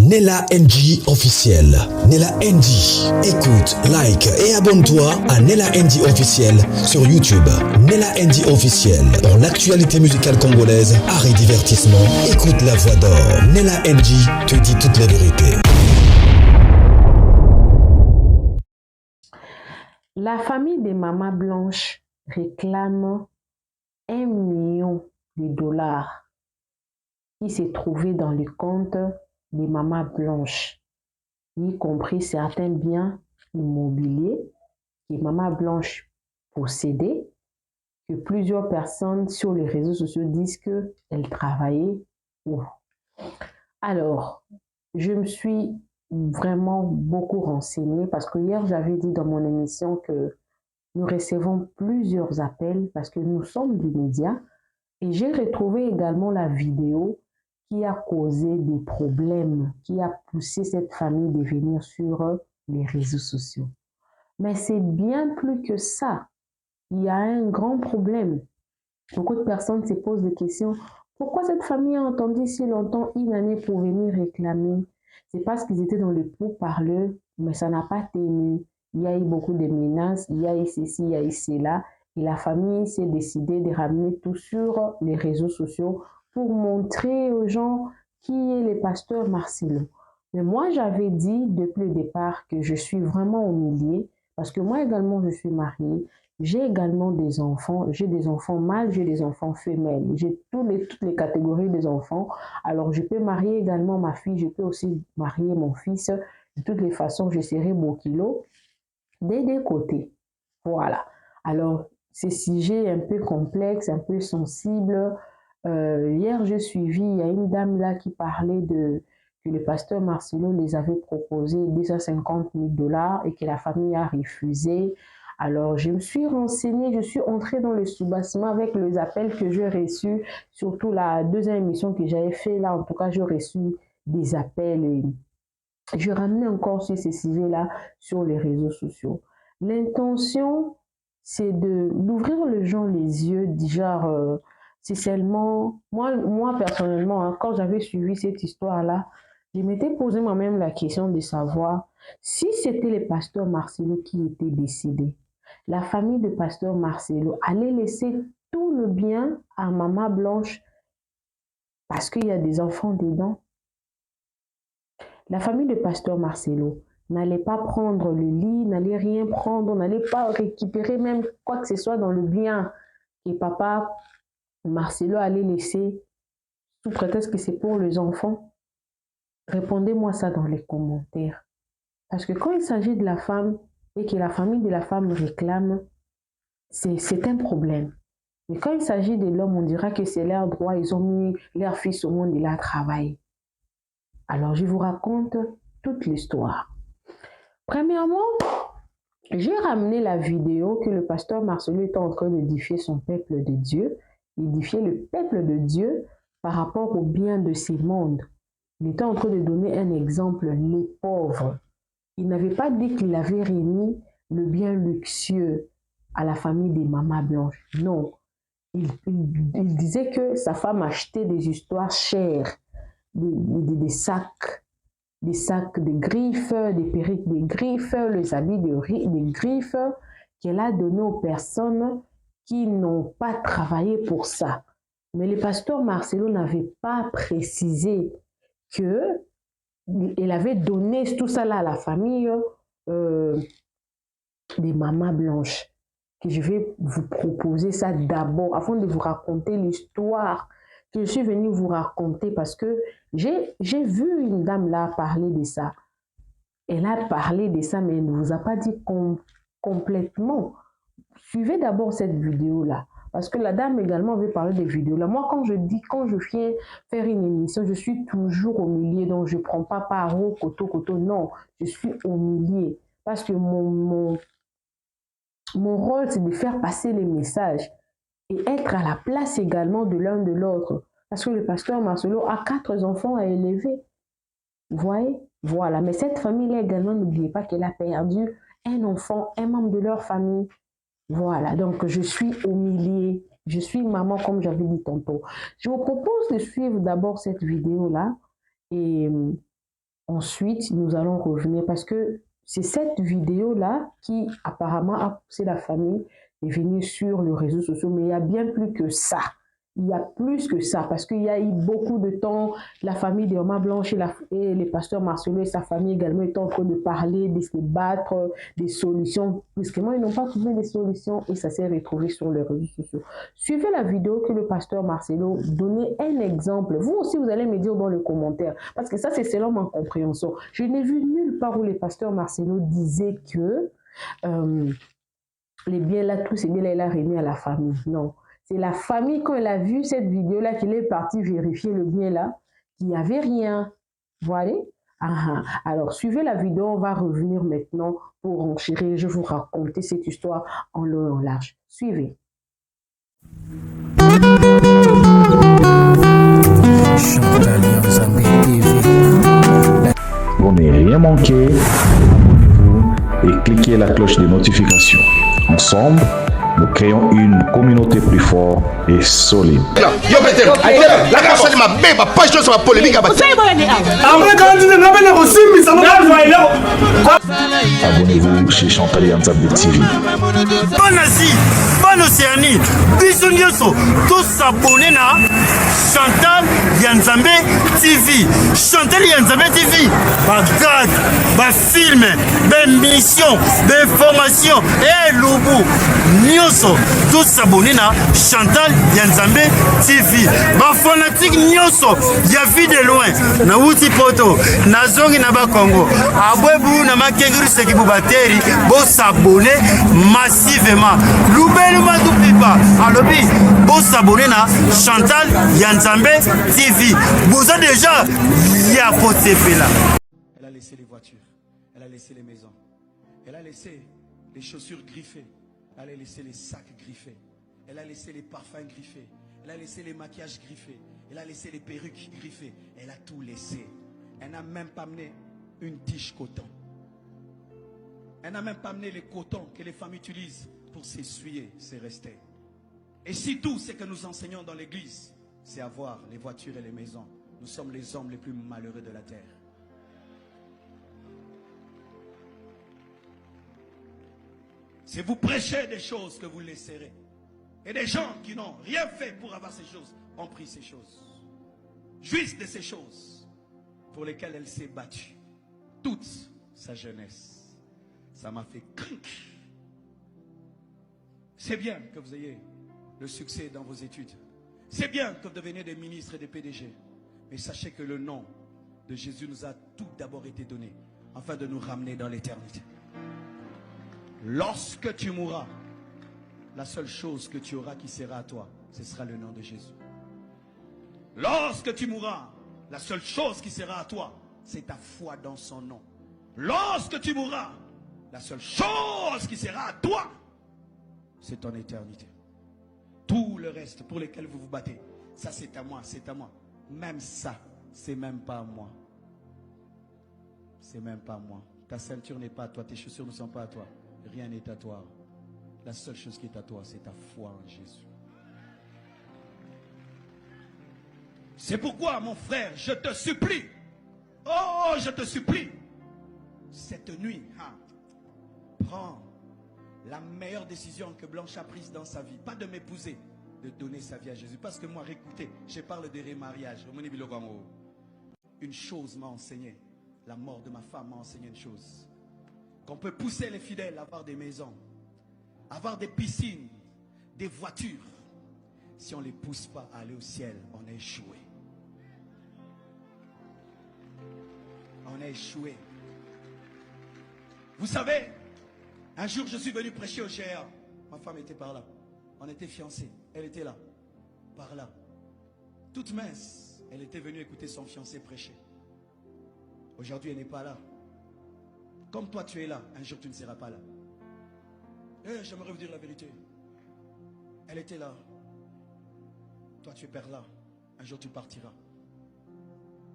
Nella NG officiel. Nella NG. Écoute, like et abonne-toi à Nella NG officiel sur YouTube. Nella NG officiel. Pour l'actualité musicale congolaise, art et divertissement, écoute la voix d'or. Nella NG te dit toutes les vérités. La famille des Maman Blanche réclame 1 million de dollars qui s'est trouvé dans les comptes des Maman Blanche, y compris certains biens immobiliers que Maman Blanche possédait, que plusieurs personnes sur les réseaux sociaux disent qu'elle travaillait où. Alors, je me suis vraiment beaucoup renseignée parce que hier j'avais dit dans mon émission que nous recevons plusieurs appels parce que nous sommes des médias et j'ai retrouvé également la vidéo qui a causé des problèmes, qui a poussé cette famille de venir sur les réseaux sociaux. Mais c'est bien plus que ça. Il y a un grand problème. Beaucoup de personnes se posent des questions. Pourquoi cette famille a attendu si longtemps une année pour venir réclamer? C'est parce qu'ils étaient dans le pourparlers, mais ça n'a pas tenu. Il y a eu beaucoup de menaces, il y a eu ceci, il y a eu cela. Et la famille s'est décidée de ramener tout sur les réseaux sociaux pour montrer aux gens qui est le pasteur Marcelo. Mais moi, j'avais dit depuis le départ que je suis vraiment humiliée parce que moi également, je suis mariée. J'ai également des enfants. J'ai des enfants mâles, j'ai des enfants femelles. J'ai toutes les catégories des enfants. Alors, je peux marier également ma fille. Je peux aussi marier mon fils. De toutes les façons, je serai beau kilo des deux côtés. Voilà. Alors, ces sujets un peu complexes, un peu sensibles. Hier, j'ai suivi, il y a une dame là qui parlait que le pasteur Marcelo les avait proposé 250 000 dollars et que la famille a refusé. Alors, je me suis renseignée, je suis entrée dans le soubassement avec les appels que j'ai reçus, surtout la deuxième émission que j'avais fait là. En tout cas, j'ai reçu des appels et je ramenais encore sur ces sujets-là sur les réseaux sociaux. L'intention, c'est d'ouvrir les gens les yeux, genre, c'est seulement, moi personnellement, hein, quand j'avais suivi cette histoire-là, je m'étais posé moi-même la question de savoir si c'était le pasteur Marcelo qui était décédé. La famille de pasteur Marcelo allait laisser tout le bien à Maman Blanche parce qu'il y a des enfants dedans. La famille de pasteur Marcelo n'allait pas prendre le lit, n'allait rien prendre, n'allait pas récupérer même quoi que ce soit dans le bien que papa Marcelo allait laisser sous prétexte que c'est pour les enfants. Répondez-moi ça dans les commentaires. Parce que quand il s'agit de la femme et que la famille de la femme réclame, c'est un problème. Mais quand il s'agit de l'homme, on dira que c'est leur droit, ils ont mis leur fils au monde, il a travaillé. Alors, je vous raconte toute l'histoire. Premièrement, j'ai ramené la vidéo que le pasteur Marcelo était en train d'édifier son peuple de Dieu, édifier le peuple de Dieu par rapport au bien de ces mondes. Il était en train de donner un exemple, les pauvres. Il n'avait pas dit qu'il avait remis le bien luxueux à la famille des Maman Blanches. Non, il disait que sa femme achetait des histoires chères, des sacs de griffes, des perruques de griffes, les habits de griffes qu'elle a donnés aux personnes qui n'ont pas travaillé pour ça. Mais le pasteur Marcelo n'avait pas précisé qu'il avait donné tout ça là à la famille des Maman Blanches. Que je vais vous proposer ça d'abord, afin de vous raconter l'histoire que je suis venue vous raconter parce que j'ai vu une dame là parler de ça. Elle a parlé de ça, mais elle ne vous a pas dit complètement. Suivez d'abord cette vidéo-là. Parce que la dame également veut parler des vidéos-là. Moi, quand je viens faire une émission, je suis toujours au milieu. Donc, je ne prends pas part au coteau. Non, je suis au milieu. Parce que mon rôle, c'est de faire passer les messages et être à la place également de l'un de l'autre. Parce que le pasteur Marcelo a 4 enfants à élever. Vous voyez? Voilà. Mais cette famille-là également, n'oubliez pas qu'elle a perdu un enfant, un membre de leur famille. Voilà. Donc, je suis au milieu. Je suis maman, comme j'avais dit tantôt. Je vous propose de suivre d'abord cette vidéo-là. Et Ensuite, nous allons revenir parce que c'est cette vidéo-là qui apparemment a poussé la famille de venir sur les réseaux sociaux, mais il y a bien plus que ça. Il y a plus que ça parce qu'il y a eu beaucoup de temps, la famille de Maman Blanche et le pasteur Marcelo et sa famille également étaient en train de parler, de se battre, des solutions. Justement, ils n'ont pas trouvé des solutions et ça s'est retrouvé sur les réseaux sociaux. Suivez la vidéo que le pasteur Marcelo donnait un exemple. Vous aussi, vous allez me dire dans le commentaire parce que ça, c'est selon ma compréhension. Je n'ai vu nulle part où le pasteur Marcelo disait que les biens là, tous ces biens là, il a remis à la famille. Non. C'est la famille, quand elle a vu cette vidéo-là, qu'il est parti vérifier le bien-là, qu'il n'y avait rien. Voilà. Alors, suivez la vidéo, on va revenir maintenant pour enchérir. Je vais vous raconter cette histoire en long et en large. Suivez. Pour ne rien manquer, abonnez-vous et cliquez la cloche de notification. Ensemble, nous créons une communauté plus forte et solide. Abonnez-vous chez Chantal Yanzambe TV. Bonne Asie, bonne Océanie, bisous nyonso, tous s'abonner na Chantal Yanzambe TV. Chantal Yanzambe TV, bagad, ba film, ba mission, ba information, et loubou, nyonso, tous s'abonner na Chantal Yanzambe TV. Ba fanatique nyonso, ya vu de loin, na wuti poto, na zongi na ba Congo, abwebu na makenguru seki bubateri, bo s'abonner massivement. Loubelu Madoupipa, alobi, bo s'abonner na Chantal Yanzambe TV. Vous avez déjà ya côté là. Elle a laissé les voitures, elle a laissé les maisons, elle a laissé les chaussures griffées, elle a laissé les sacs griffés, elle a laissé les parfums griffés, elle a laissé les maquillages griffés, elle a laissé les perruques griffées, elle a tout laissé. Elle n'a même pas amené une tige coton. Elle n'a même pas amené les cotons que les femmes utilisent pour s'essuyer, c'est resté. Et si tout ce que nous enseignons dans l'église, c'est avoir les voitures et les maisons, nous sommes les hommes les plus malheureux de la terre. Si vous prêchez des choses que vous laisserez, et des gens qui n'ont rien fait pour avoir ces choses, ont pris ces choses, jouissent de ces choses pour lesquelles elle s'est battue toute sa jeunesse. Ça m'a fait crinque. C'est bien que vous ayez le succès dans vos études. C'est bien que vous deveniez des ministres et des PDG. Mais sachez que le nom de Jésus nous a tout d'abord été donné afin de nous ramener dans l'éternité. Lorsque tu mourras, la seule chose que tu auras qui sera à toi, ce sera le nom de Jésus. Lorsque tu mourras, la seule chose qui sera à toi, c'est ta foi dans son nom. Lorsque tu mourras, la seule chose qui sera à toi, c'est ton éternité. Tout le reste pour lequel vous vous battez, ça c'est à moi, c'est à moi. Même ça, c'est même pas à moi. C'est même pas à moi. Ta ceinture n'est pas à toi, tes chaussures ne sont pas à toi. Rien n'est à toi. La seule chose qui est à toi, c'est ta foi en Jésus. C'est pourquoi, mon frère, je te supplie. Oh, je te supplie. Cette nuit, prends la meilleure décision que Blanche a prise dans sa vie. Pas de m'épouser, de donner sa vie à Jésus. Parce que moi, écoutez, je parle de remariage. Une chose m'a enseigné. La mort de ma femme m'a enseigné une chose. Qu'on peut pousser les fidèles à avoir des maisons, avoir des piscines, des voitures. Si on ne les pousse pas à aller au ciel, on a échoué. On a échoué. Vous savez, un jour je suis venu prêcher au GR. Ma femme était par là. On était fiancés. Elle était là. Par là. Toute mince. Elle était venue écouter son fiancé prêcher. Aujourd'hui, elle n'est pas là. Comme toi, tu es là. Un jour, tu ne seras pas là. J'aimerais vous dire la vérité. Elle était là. Toi, tu es par là. Un jour, tu partiras.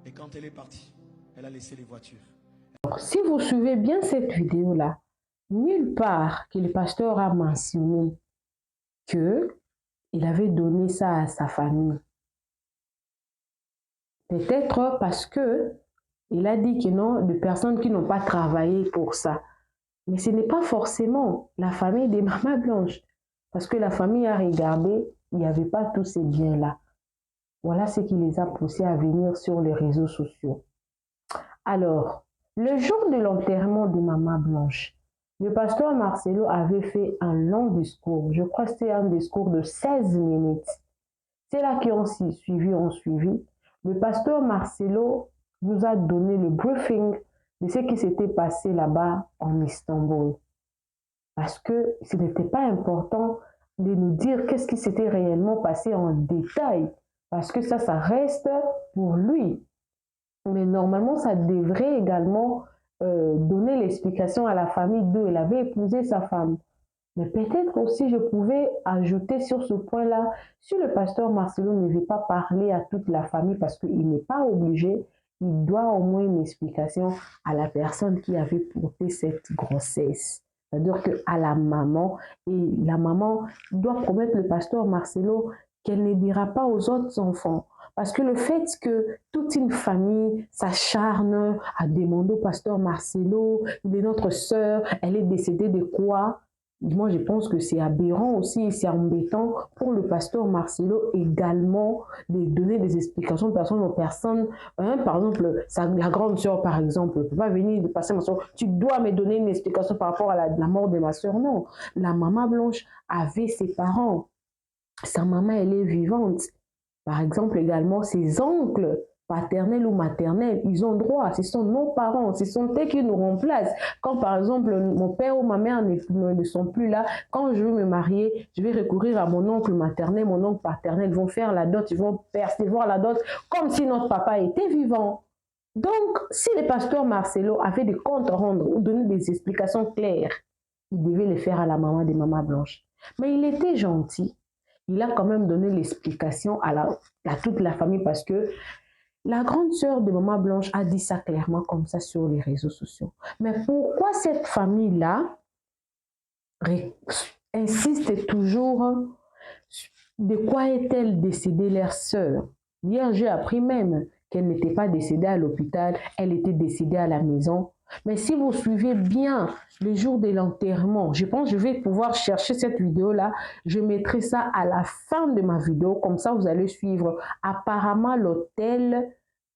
Et quand elle est partie, elle a laissé les voitures. Alors, si vous suivez bien cette vidéo-là, nulle part que le pasteur a mentionné qu'il avait donné ça à sa famille. Peut-être parce que Il a dit que non, de personnes qui n'ont pas travaillé pour ça. Mais ce n'est pas forcément la famille des mamas blanches. Parce que la famille a regardé, il n'y avait pas tous ces biens-là. Voilà ce qui les a poussés à venir sur les réseaux sociaux. Alors, le jour de l'enterrement de maman blanche, le pasteur Marcelo avait fait un long discours. Je crois que c'était un discours de 16 minutes. C'est là qui ont suivi. Le pasteur Marcelo nous a donné le briefing de ce qui s'était passé là-bas en Istanbul. Parce que ce n'était pas important de nous dire qu'est-ce qui s'était réellement passé en détail. Parce que ça reste pour lui. Mais normalement, ça devrait également donner l'explication à la famille d'où il avait épousé sa femme. Mais peut-être aussi je pouvais ajouter sur ce point-là, si le pasteur Marcelo ne veut pas parler à toute la famille parce qu'il n'est pas obligé, il doit au moins une explication à la personne qui avait porté cette grossesse. C'est-à-dire qu'à la maman, et la maman doit promettre le pasteur Marcelo qu'elle ne dira pas aux autres enfants. Parce que le fait que toute une famille s'acharne à demander au pasteur Marcelo, il est notre sœur, elle est décédée de quoi? Moi, je pense que c'est aberrant aussi et c'est embêtant pour le pasteur Marcelo également de donner des explications de personne aux personnes. Par exemple, la grande sœur, par exemple, ne peut pas venir de passer ma soeur. Tu dois me donner une explication par rapport à la mort de ma soeur. Non, la maman blanche avait ses parents. Sa maman, elle est vivante. Par exemple, également, ses oncles paternels ou maternels, ils ont droit, ce sont nos parents, ce sont eux qui nous remplacent. Quand par exemple, mon père ou ma mère ne sont plus là, quand je veux me marier, je vais recourir à mon oncle maternel, mon oncle paternel, ils vont faire la dot, ils vont percevoir la dot comme si notre papa était vivant. Donc, si le pasteur Marcelo avait des comptes à rendre ou donner des explications claires, il devait les faire à la maman des mamans blanches. Mais il était gentil. Il a quand même donné l'explication à toute la famille parce que la grande sœur de maman blanche a dit ça clairement comme ça sur les réseaux sociaux. Mais pourquoi cette famille-là insiste toujours de quoi est-elle décédée leur sœur? Hier, j'ai appris même qu'elle n'était pas décédée à l'hôpital, elle était décédée à la maison. Mais si vous suivez bien le jour de l'enterrement, je pense que je vais pouvoir chercher cette vidéo-là. Je mettrai ça à la fin de ma vidéo, comme ça vous allez suivre. Apparemment, l'hôtel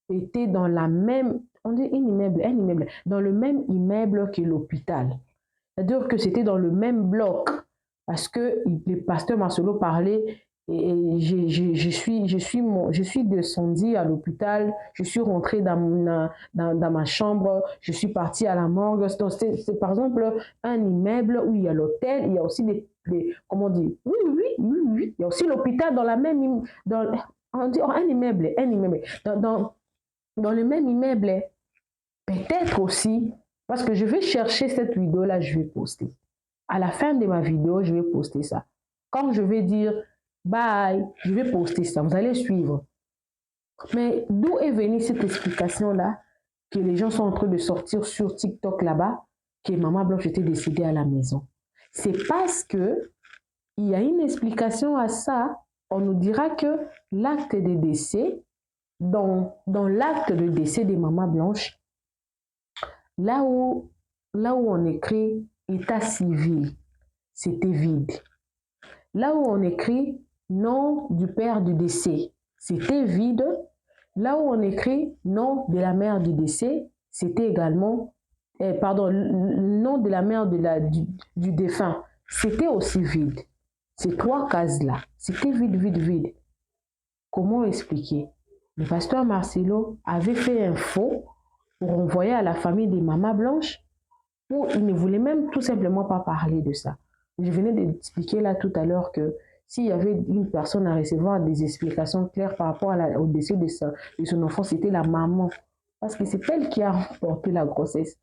était dans la même, on dit un immeuble, dans le même immeuble que l'hôpital. C'est-à-dire que c'était dans le même bloc, parce que le pasteur Marcelo parlait. Et je suis descendue à l'hôpital, je suis rentrée dans ma chambre, je suis partie à la morgue. C'est par exemple un immeuble où il y a l'hôtel, il y a aussi comment on dit, oui, il y a aussi l'hôpital dans la même, on dit un immeuble, dans le même immeuble. Peut-être aussi, parce que je vais chercher cette vidéo-là, je vais poster. À la fin de ma vidéo, je vais poster ça. Quand je vais dire bye, je vais poster ça, vous allez suivre. Mais d'où est venue cette explication-là que les gens sont en train de sortir sur TikTok là-bas, que maman blanche était décédée à la maison? C'est parce que il y a une explication à ça. On nous dira que l'acte de décès, dans l'acte de décès des mamans blanches, là où on écrit état civil, c'était vide. Là où on écrit nom du père du décès, c'était vide. Là où on écrit nom de la mère du décès, c'était également, nom de la mère du défunt, c'était aussi vide. Ces trois cases-là, c'était vide. Comment expliquer? Le pasteur Marcelo avait fait un faux pour envoyer à la famille des mamans blanches, où il ne voulait même tout simplement pas parler de ça. Je venais d'expliquer là tout à l'heure que s'il y avait une personne à recevoir des explications claires par rapport au décès de son enfant, c'était la maman. Parce que c'est elle qui a porté la grossesse.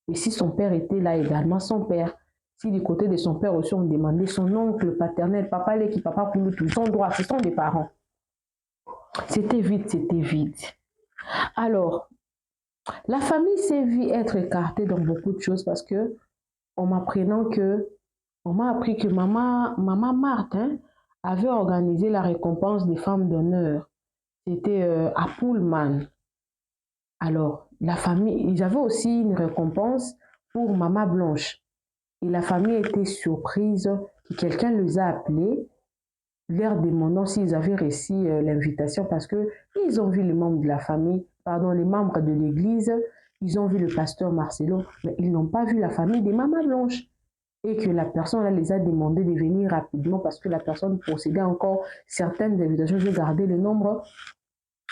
Et si son père était là également, son père, si du côté de son père aussi on demandait son oncle paternel, papa Leki, papa Kouloutou, ils ont droit, ce sont des parents. C'était vide. Alors, la famille s'est vue être écartée dans beaucoup de choses parce que on m'a appris que maman Marthe avait organisé la récompense des femmes d'honneur. C'était à Pullman. Alors, la famille, ils avaient aussi une récompense pour Maman Blanche. Et la famille était surprise que quelqu'un les a appelés, leur demandant s'ils avaient reçu l'invitation parce qu'ils ont vu les membres de la famille, pardon, les membres de l'église, ils ont vu le pasteur Marcelo, mais ils n'ont pas vu la famille des Maman Blanche. Et que la personne là, les a demandé de venir rapidement parce que la personne possédait encore certaines invitations, je gardais le nombre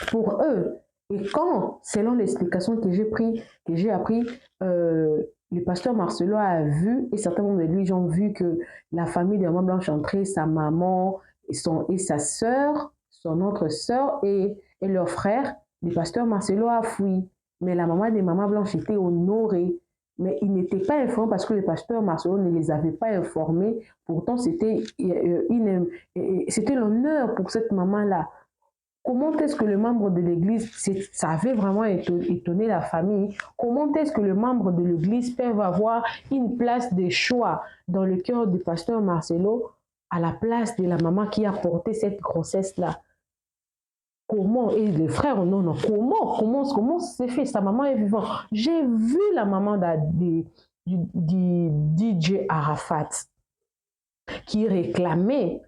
pour eux. Et quand, selon l'explication que j'ai appris, le pasteur Marcelo a vu, et certains membres de lui ont vu que la famille de Maman Blanche entrait, sa maman et sa sœur, son autre sœur et leur frère, le pasteur Marcelo a fui. Mais la maman de Maman Blanche était honorée. Mais ils n'étaient pas informés parce que le pasteur Marcelo ne les avait pas informés. Pourtant, c'était l'honneur pour cette maman-là. Comment est-ce que le membre de l'église, ça avait vraiment étonné la famille, comment est-ce que le membre de l'église peut avoir une place de choix dans le cœur du pasteur Marcelo à la place de la maman qui a porté cette grossesse-là? Comment? Et les frères, non, comment c'est fait? Sa maman est vivante. J'ai vu la maman du DJ Arafat qui réclamait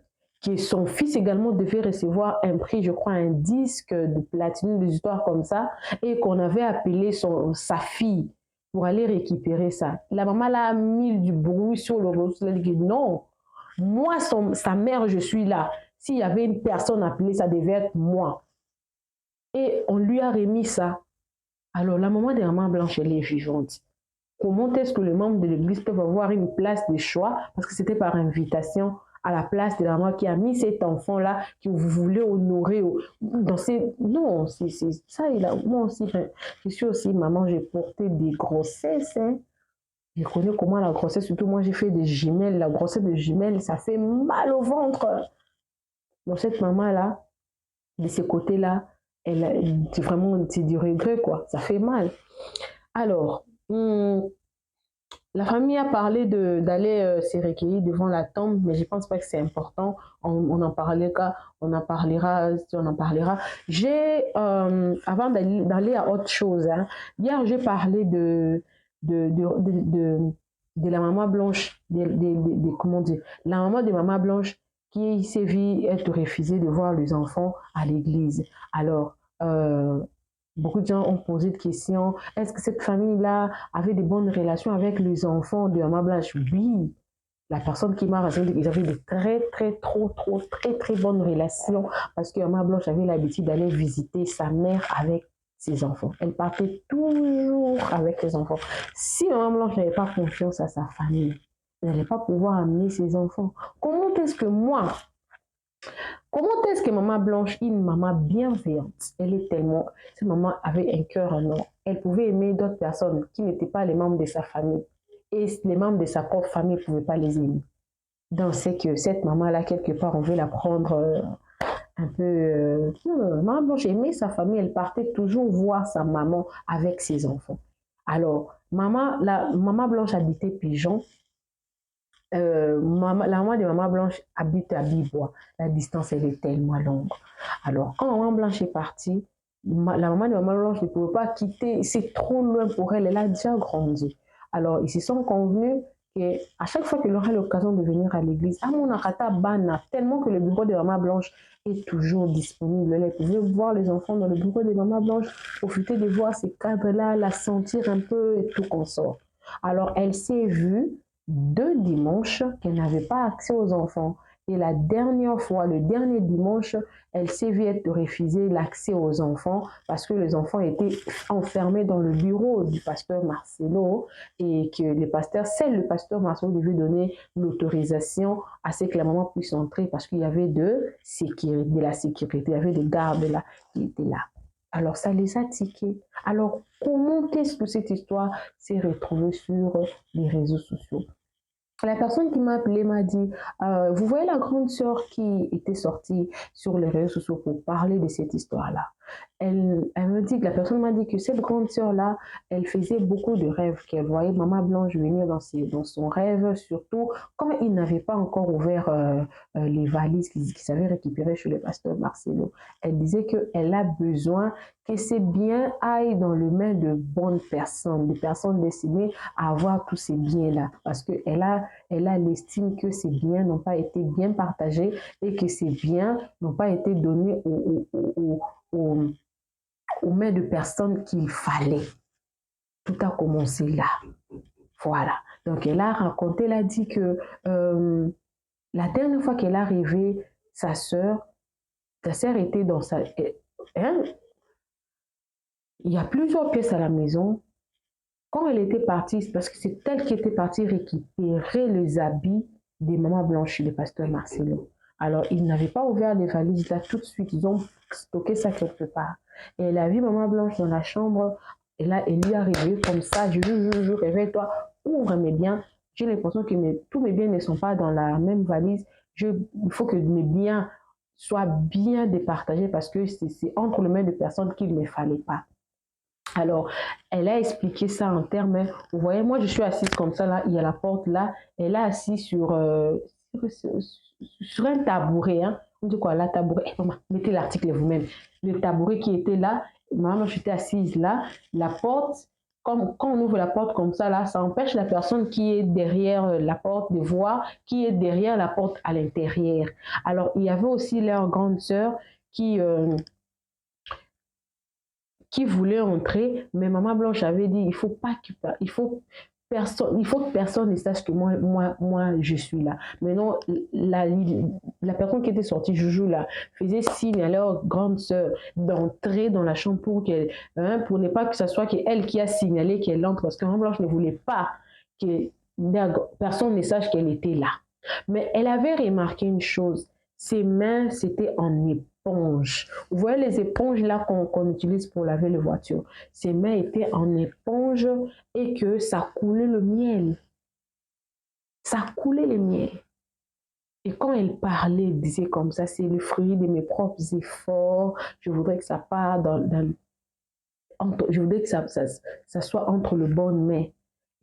que son fils également devait recevoir un prix, je crois, un disque de platine, des histoires comme ça, et qu'on avait appelé sa fille pour aller récupérer ça. La maman l'a mis du bruit sur le réseau, elle a dit non, moi, sa mère, je suis là. S'il y avait une personne appelée, ça devait être moi. Et on lui a remis ça. Alors, la maman de Maman Blanche, elle est vivante. Comment est-ce que les membres de l'église peuvent avoir une place de choix? Parce que c'était par invitation à la place de la maman qui a mis cet enfant-là que vous voulez honorer. Non, c'est ça. Moi aussi, je suis aussi maman, j'ai porté des grossesses. Hein. Je connais comment la grossesse, surtout moi j'ai fait des jumelles. La grossesse de jumelles, ça fait mal au ventre. Donc cette maman-là, de ce côté-là, c'est vraiment du regret, quoi. Ça fait mal. Alors, la famille a parlé d'aller se recueillir devant la tombe, mais je ne pense pas que c'est important. On en parlera. Avant d'aller à autre chose, hein, hier j'ai parlé de la maman blanche, comment dire, la maman de Maman Blanche qui s'est vue être refusée de voir les enfants à l'église. Alors, beaucoup de gens ont posé de questions. Est-ce que cette famille-là avait de bonnes relations avec les enfants de Maman Blanche? Oui. La personne qui m'a rassuré, ils avaient de très bonnes relations parce que Maman Blanche avait l'habitude d'aller visiter sa mère avec ses enfants. Elle partait toujours avec ses enfants. Si Maman Blanche n'avait pas confiance à sa famille, elle n'allait pas pouvoir amener ses enfants. Comment est-ce que Maman Blanche, une maman bienveillante, cette maman avait un cœur en or. Elle pouvait aimer d'autres personnes qui n'étaient pas les membres de sa famille. Et les membres de sa propre famille ne pouvaient pas les aimer. Donc c'est que cette maman-là, quelque part, on veut la prendre un peu... Maman Blanche aimait sa famille, elle partait toujours voir sa maman avec ses enfants. Alors, la Maman Blanche habitait Pigeon. La maman de Maman Blanche habite à Bibois. La distance, elle est tellement longue. Alors, quand Maman Blanche est partie, la maman de Maman Blanche ne pouvait pas quitter. C'est trop loin pour elle. Elle a déjà grandi. Alors, ils se sont convenus qu'à chaque fois qu'elle aura l'occasion de venir à l'église, à Monakata Bana, tellement que le bureau de Maman Blanche est toujours disponible. Elle pouvait voir les enfants dans le bureau de Maman Blanche, profiter de voir ces cadres-là, la sentir un peu et tout consort. Alors, elle s'est vue 2 dimanches qu'elle n'avait pas accès aux enfants. Et la dernière fois, le dernier dimanche, elle s'est vue être refusée l'accès aux enfants parce que les enfants étaient enfermés dans le bureau du pasteur Marcelo et que seul le pasteur Marcelo devait donner l'autorisation à ce que la maman puisse entrer parce qu'il y avait de la sécurité, il y avait des gardes là qui étaient là. Alors, ça les a tiqués. Alors, comment est-ce que cette histoire s'est retrouvée sur les réseaux sociaux? La personne qui m'a appelé m'a dit, vous voyez la grande sœur qui était sortie sur les réseaux sociaux pour parler de cette histoire-là. Elle me dit, la personne m'a dit que cette grande sœur-là, elle faisait beaucoup de rêves, qu'elle voyait Maman Blanche venir dans son rêve, surtout quand il n'avait pas encore ouvert les valises qu'ils avaient récupérées chez le pasteur Marcelo. Elle disait qu'elle a besoin que ces biens aillent dans les mains de bonnes personnes, des personnes destinées à avoir tous ces biens-là, parce qu'elle a l'estime que ces biens n'ont pas été bien partagés et que ces biens n'ont pas été donnés aux mains de personnes qu'il fallait. Tout a commencé là. Voilà. Donc, elle a raconté, elle a dit que la dernière fois qu'elle a rêvé sa sœur était dans sa... Hein? Il y a plusieurs pièces à la maison. Quand elle était partie, parce que c'est elle qui était partie récupérer les habits des mamans blanches, le pasteur Marcelo. Alors, ils n'avaient pas ouvert les valises là tout de suite. Ils ont stocké ça quelque part. Et elle a vu Maman Blanche dans la chambre. Et là, elle lui a réveillé comme ça. Je réveille-toi, ouvre mes biens. J'ai l'impression que tous mes biens ne sont pas dans la même valise. Il faut que mes biens soient bien départagés parce que c'est entre les mains de personnes qu'il ne fallait pas. Alors, elle a expliqué ça en termes, vous voyez, moi je suis assise comme ça, là, il y a la porte là, elle est assise sur un tabouret, hein. On dit quoi, la tabouret, maman, mettez l'article vous-même, le tabouret qui était là, maman, j'étais assise là, la porte, quand on ouvre la porte comme ça, là, ça empêche la personne qui est derrière la porte de voir qui est derrière la porte à l'intérieur. Alors, il y avait aussi leur grande sœur qui voulait entrer, mais Maman Blanche avait dit, il faut que personne ne sache que moi, je suis là. Maintenant, la personne qui était sortie, Joujou, là, faisait signe à leur grande sœur d'entrer dans la chambre pour ne pas que ce soit elle qui a signalé qu'elle entre, parce que Maman Blanche ne voulait pas que personne ne sache qu'elle était là. Mais elle avait remarqué une chose, ses mains, c'était en éponge. Vous voyez les éponges là qu'on utilise pour laver les voitures. Ses mains étaient en éponge et que ça coulait le miel. Ça coulait le miel. Et quand elle parlait, elle disait comme ça, c'est le fruit de mes propres efforts. Je voudrais que ça parte je voudrais que ça soit entre les bonnes mains.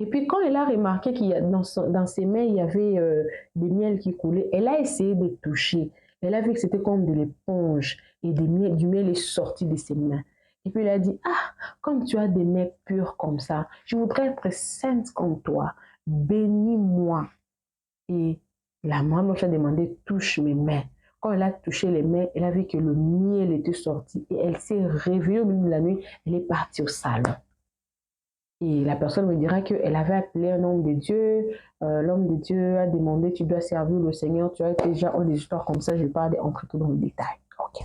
Et puis quand elle a remarqué qu'il y a dans ses mains, il y avait des miels qui coulaient, elle a essayé de toucher. Elle a vu que c'était comme de l'éponge et du miel est sorti de ses mains. Et puis elle a dit, comme tu as des mains pures comme ça, je voudrais être sainte comme toi. Bénis-moi. Et la maman Blanche a demandé, touche mes mains. Quand elle a touché les mains, elle a vu que le miel était sorti. Et elle s'est réveillée au milieu de la nuit. Elle est partie au salon. Et la personne me dira qu'elle avait appelé un homme de Dieu. L'homme de Dieu a demandé, tu dois servir le Seigneur. Tu as déjà des histoires comme ça. Je ne vais pas entrer tout dans le détail. Okay.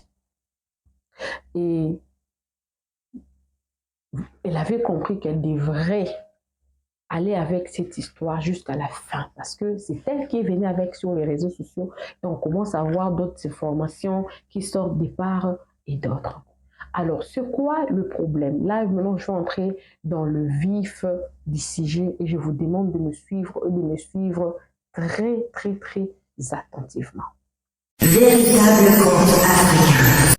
Et elle avait compris qu'elle devrait aller avec cette histoire jusqu'à la fin. Parce que c'est elle qui est venue avec sur les réseaux sociaux. Et on commence à voir d'autres informations qui sortent des parts et d'autres. Alors, c'est quoi le problème? Là, maintenant, je vais entrer dans le vif du sujet et je vous demande de me suivre très, très, très attentivement. Véritable conte africain.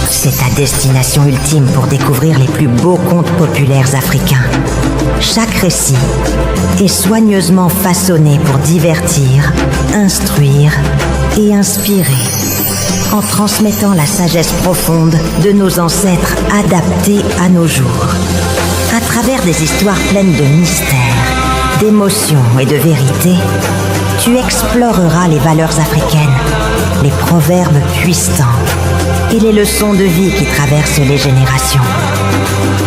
C'est ta destination ultime pour découvrir les plus beaux contes populaires africains. Chaque récit est soigneusement façonné pour divertir, instruire et inspirer, en transmettant la sagesse profonde de nos ancêtres adaptée à nos jours. À travers des histoires pleines de mystères, d'émotions et de vérité, tu exploreras les valeurs africaines, les proverbes puissants et les leçons de vie qui traversent les générations.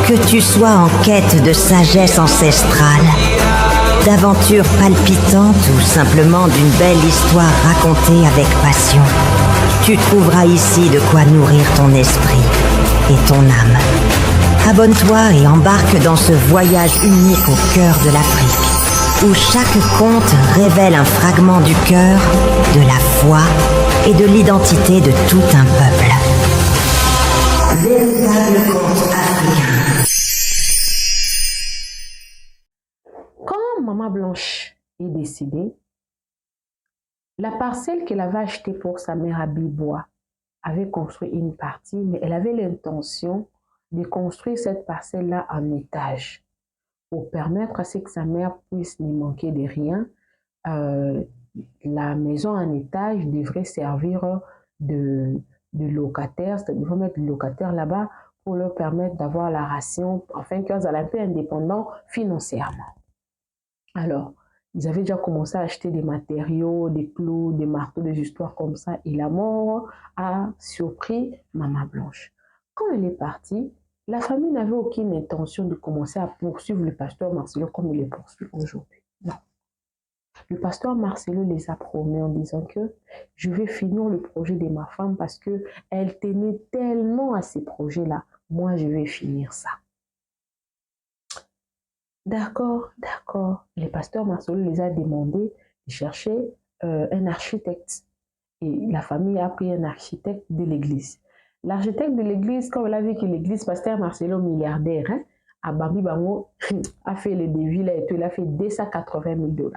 Que tu sois en quête de sagesse ancestrale, d'aventures palpitantes ou simplement d'une belle histoire racontée avec passion, tu trouveras ici de quoi nourrir ton esprit et ton âme. Abonne-toi et embarque dans ce voyage unique au cœur de l'Afrique, où chaque conte révèle un fragment du cœur, de la foi et de l'identité de tout un peuple. Véritable conte africain. Quand Maman Blanche est décédée, la parcelle qu'elle avait achetée pour sa mère à Bilbois avait construit une partie, mais elle avait l'intention de construire cette parcelle-là en étage pour permettre à ce que sa mère puisse n'y manquer de rien. La maison en étage devrait servir de locataire, c'est-à-dire qu'il faut mettre le locataire là-bas pour leur permettre d'avoir la ration, afin qu'ils soient un peu indépendants financièrement. Alors, ils avaient déjà commencé à acheter des matériaux, des clous, des marteaux, des histoires comme ça, et la mort a surpris Maman Blanche. Quand elle est partie, la famille n'avait aucune intention de commencer à poursuivre le pasteur Marcelo comme il le poursuit aujourd'hui. Non. Le pasteur Marcelo les a promis en disant que je vais finir le projet de ma femme parce qu'elle tenait tellement à ces projets-là. Moi, je vais finir ça. D'accord, d'accord. Le pasteur Marcelo les a demandé de chercher un architecte. Et la famille a pris un architecte de l'église. L'architecte de l'église, quand il a vu que l'église, pasteur Marcelo, milliardaire, hein, à Bambi Bango, a fait le devis là et tout, il a fait 280 000 $.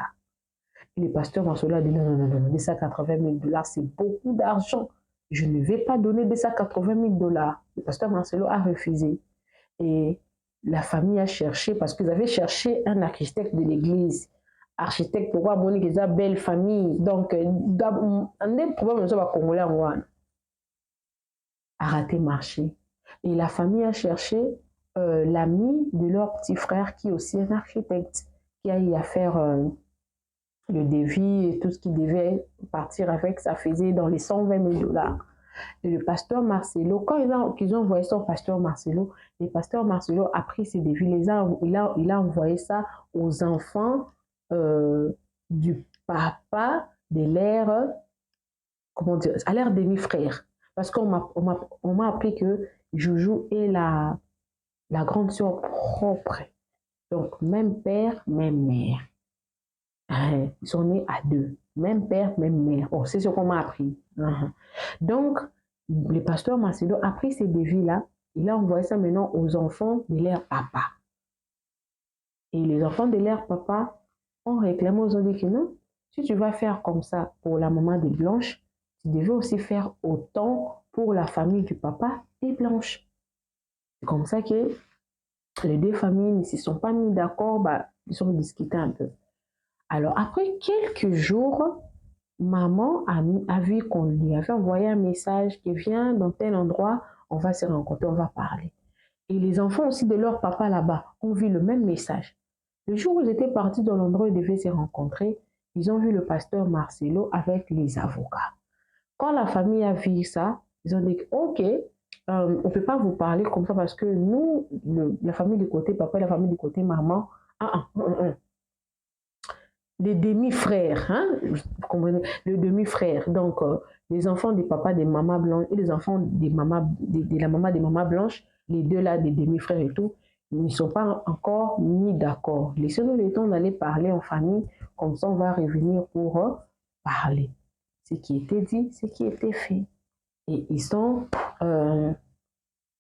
Et le pasteur Marcelo a dit non, 280 000 $, c'est beaucoup d'argent. Je ne vais pas donner 280 000 $. Le pasteur Marcelo a refusé. Et la famille a cherché, parce qu'ils avaient cherché un architecte de l'église. Architecte, pourquoi Monique est une belle famille. Donc, un des problèmes, c'est Congolais a raté marché. Et la famille a cherché l'ami de leur petit frère qui est aussi un architecte, qui a eu à faire le devis et tout ce qui devait partir avec, ça faisait dans les 120 000 $. Et le pasteur Marcelo, quand ils ont envoyé ça au pasteur Marcelo, le pasteur Marcelo a pris ces devis, il a envoyé ça aux enfants du papa de l'air, comment dire, à l'air demi-frère. Parce qu'on m'a appris que Joujou est la grande sœur propre. Donc, même père, même mère. Ils sont nés à deux. Même père, même mère. Oh, c'est ce qu'on m'a appris. Donc, le pasteur Marcelo a pris ces devis-là. Il a envoyé ça maintenant aux enfants de leur papa. Et les enfants de leur papa ont réclamé, ils ont dit que non, si tu vas faire comme ça pour la maman des Blanches, tu devais aussi faire autant pour la famille du papa des Blanches. C'est comme ça que les deux familles ne se sont pas mis d'accord, ils ont discuté un peu. Alors, après quelques jours, maman a vu qu'on lui avait envoyé un message qui vient dans tel endroit, on va se rencontrer, on va parler. Et les enfants aussi de leur papa là-bas ont vu le même message. Le jour où ils étaient partis dans l'endroit où ils devaient se rencontrer, ils ont vu le pasteur Marcelo avec les avocats. Quand la famille a vu ça, ils ont dit ok, on ne peut pas vous parler comme ça parce que nous, la famille du côté papa et la famille du côté maman, les demi-frères, hein, vous comprenez, le demi-frère, donc les enfants des papas des mamans blanches et les enfants des mamans, de la maman des mamans blanches, les deux là, des demi-frères et tout, ils ne sont pas encore mis d'accord. Laissez-nous le temps d'aller parler en famille, comme ça on va revenir pour parler. Ce qui était dit, ce qui était fait. Et ils sont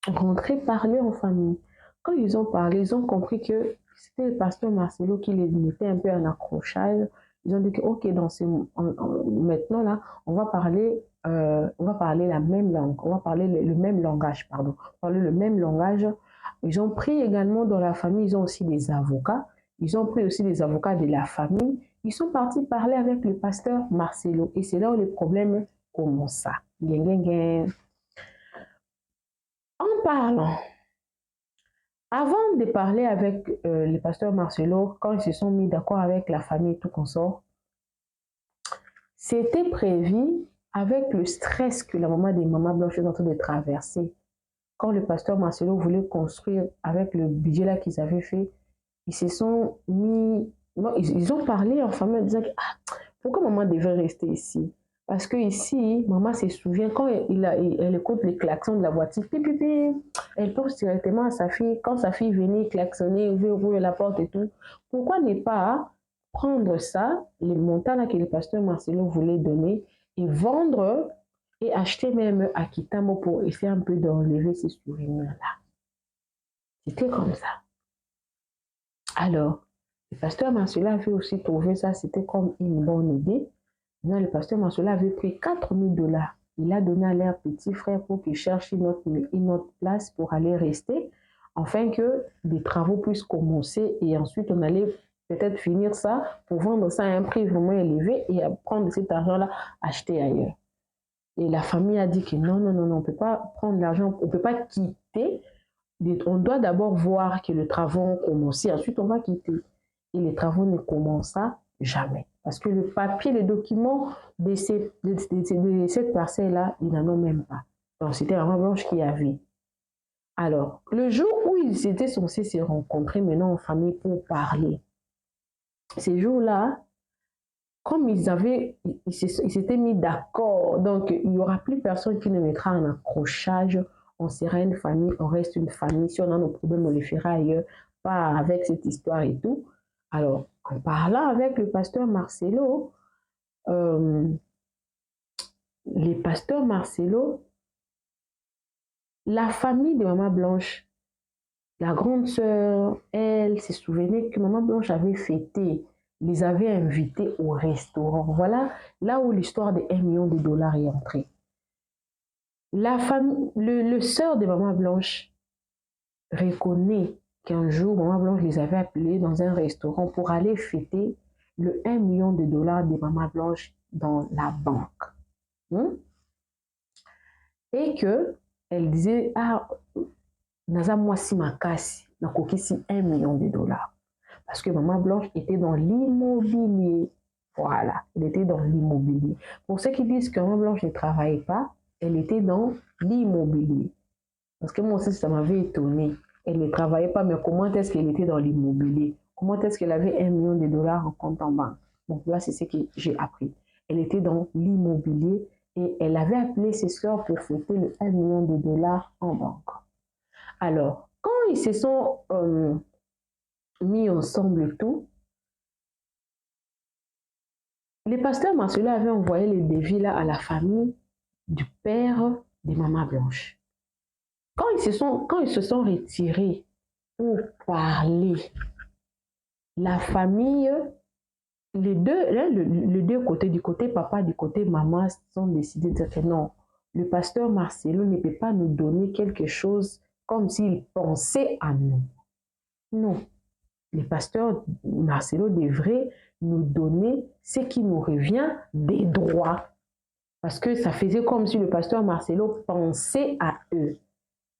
rentrés parler en famille. Quand ils ont parlé, ils ont compris que c'était le pasteur Marcelo qui les mettait un peu en accrochage. Ils ont dit que, ok, maintenant là, on va parler la même langue, on va parler le même langage, pardon. Parler le même langage. Ils ont pris également dans la famille, ils ont aussi des avocats. Ils ont pris aussi des avocats de la famille. Ils sont partis parler avec le pasteur Marcelo. Et c'est là où les problèmes commencent. En parlant, avant de parler avec le pasteur Marcelo, quand ils se sont mis d'accord avec la famille et tout consort, c'était prévu avec le stress que la maman des mamans blanches est en train de traverser. Quand le pasteur Marcelo voulait construire avec le budget là qu'ils avaient fait, ils se sont mis... Non, ils ont parlé en famille en disant que, pourquoi maman devait rester ici? Parce que ici, maman se souvient, quand elle écoute les klaxons de la voiture, elle pense directement à sa fille. Quand sa fille venait klaxonner, ouvrir la porte et tout, pourquoi ne pas prendre ça, les montants là que le pasteur Marcelo voulait donner, et vendre et acheter même à Kitamo pour essayer un peu d'enlever ces souvenirs-là. C'était comme ça. Alors, le pasteur Marcelo avait aussi trouvé ça, c'était comme une bonne idée. Maintenant, le pasteur Marcelo avait pris 4 000 $. il a donné à leur petit frère pour qu'il cherche une autre place pour aller rester, afin que des travaux puissent commencer et ensuite on allait peut-être finir ça pour vendre ça à un prix vraiment élevé et prendre cet argent-là, acheter ailleurs. Et la famille a dit que non, on ne peut pas prendre l'argent, on ne peut pas quitter. On doit d'abord voir que les travaux ont commencé, ensuite on va quitter. Et les travaux ne commencent jamais. Parce que le papier, les documents de cette parcelle-là, ils n'en ont même pas. Donc c'était la maman blanche qui avait. Alors, le jour où ils étaient censés se rencontrer maintenant en famille pour parler, ces jours-là, comme ils s'étaient mis d'accord, donc il n'y aura plus personne qui ne mettra un accrochage, on sera une famille, on reste une famille, si on a nos problèmes, on les fera ailleurs, pas avec cette histoire et tout. Alors, en parlant avec le pasteur Marcelo, la famille de Maman Blanche, la grande sœur, elle se souvenait que Maman Blanche avait fêté, les avait invités au restaurant. Voilà là où l'histoire de 1 million de dollars est entrée. La famille, le sœur de Maman Blanche reconnaît qu'un jour, Maman Blanche les avait appelés dans un restaurant pour aller fêter le 1 million de dollars de Maman Blanche dans la banque. Et qu'elle disait, ah, naza mwasi makasi, nakokisi 1 million de dollars. Parce que Maman Blanche était dans l'immobilier. Voilà, elle était dans l'immobilier. Pour ceux qui disent que Maman Blanche ne travaillait pas, elle était dans l'immobilier. Parce que moi aussi, ça m'avait étonné. Elle ne travaillait pas, mais comment est-ce qu'elle était dans l'immobilier? Comment est-ce qu'elle avait 1 million de dollars en compte en banque? Donc là, c'est ce que j'ai appris. Elle était dans l'immobilier et elle avait appelé ses soeurs pour fêter le 1 million de dollars en banque. Alors, quand ils se sont mis ensemble tout, les pasteurs Marcelo avaient envoyé les devis là à la famille du père de Maman Blanche. Quand ils se sont retirés pour parler, la famille, les deux côtés, du côté papa, du côté maman, sont décidés de dire que non, le pasteur Marcelo ne peut pas nous donner quelque chose comme s'il pensait à nous. Non, le pasteur Marcelo devrait nous donner ce qui nous revient des droits. Parce que ça faisait comme si le pasteur Marcelo pensait à eux.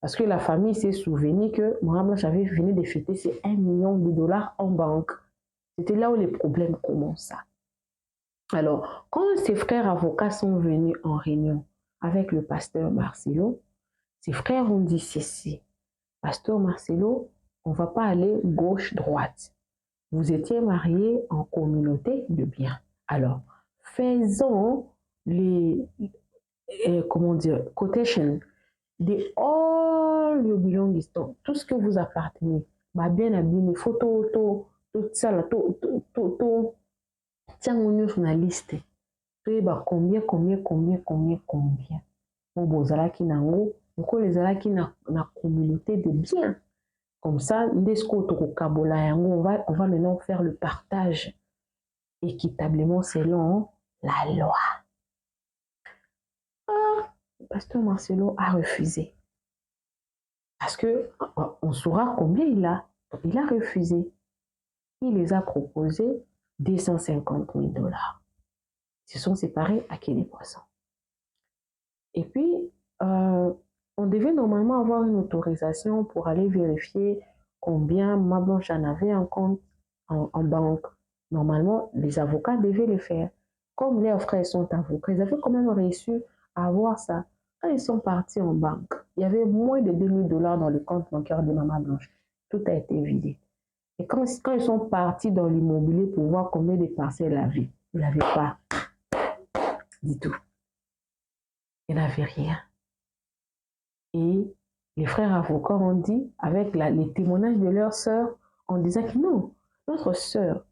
Parce que la famille s'est souvenue que Maman Blanche avait venu de fêter ses 1 million de dollars en banque. C'était là où les problèmes commençaient. Alors, quand ses frères avocats sont venus en réunion avec le pasteur Marcelo, ses frères ont dit ceci. Pasteur Marcelo, on ne va pas aller gauche-droite. Vous étiez mariés en communauté de biens. Alors, faisons quotation de all your belongings, tout ce que vous appartenez, ma bien abîmé, photo, tout ça là, tout, tiens, on est sur la liste. Combien. Bon, bozala qui n'a pas, pourquoi les ala qui n'a communauté de biens. Comme ça, on va maintenant faire le partage équitablement selon la loi. Pasteur Marcelo a refusé. Parce que on saura combien il a. Il a refusé. Il les a proposés 250 000 dollars. Ils se sont séparés à quai des Poissons. Et puis, on devait normalement avoir une autorisation pour aller vérifier combien Maman Blanche en avait en compte en banque. Normalement, les avocats devaient le faire. Comme leurs frères sont avocats, ils avaient quand même réussi à avoir ça. Quand ils sont partis en banque, il y avait moins de 2 000 dollars dans le compte bancaire de Maman Blanche. Tout a été vidé. Et quand ils sont partis dans l'immobilier pour voir combien de parcelles elle avait, il n'avait pas du tout. Il n'avait rien. Et les frères avocats ont dit, avec les témoignages de leur sœur, en disant que non, notre sœur,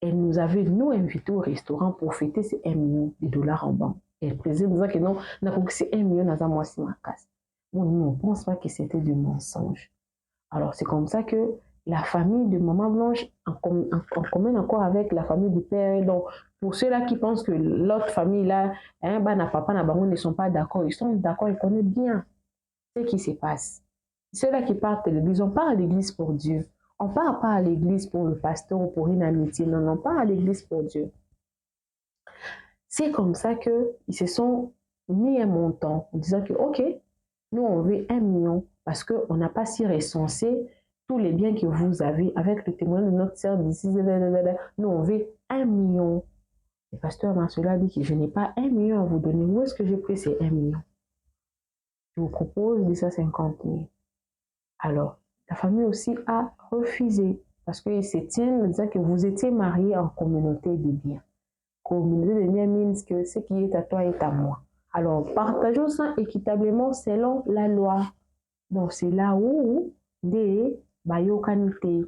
elle nous avait invités au restaurant pour fêter ces 1 million de dollars en banque. Et elle précise que non, on a compris que c'est 1 million dans un mois si ma casse. Bon, nous, on ne pense pas que c'était du mensonge. Alors, c'est comme ça que la famille de Maman Blanche, en commun encore avec la famille du père, donc pour ceux-là qui pensent que l'autre famille-là, hein, bah, na papa, na bango ne sont pas d'accord, ils sont d'accord, ils connaissent bien ce qui se passe. Ceux-là qui partent de l'église, on part à l'église pour Dieu. On ne part pas à l'église pour le pasteur ou pour une amitié. Non, on part à l'église pour Dieu. C'est comme ça qu'ils se sont mis un montant en disant que, OK, nous, on veut 1 million parce qu'on n'a pas si recensé tous les biens que vous avez avec le témoignage de notre sœur d'ici. Nous, on veut 1 million. Le pasteur Marcelo a dit que je n'ai pas 1 million à vous donner. Où est-ce que j'ai pris ces 1 million? Je vous propose 250 000. Alors, la famille aussi a refusé parce qu'ils se tiennent en disant que vous étiez mariés en communauté de biens. Communauté de biens means que ce qui est à toi est à moi. Alors, partageons ça équitablement selon la loi. Donc, c'est là où des bayokanités.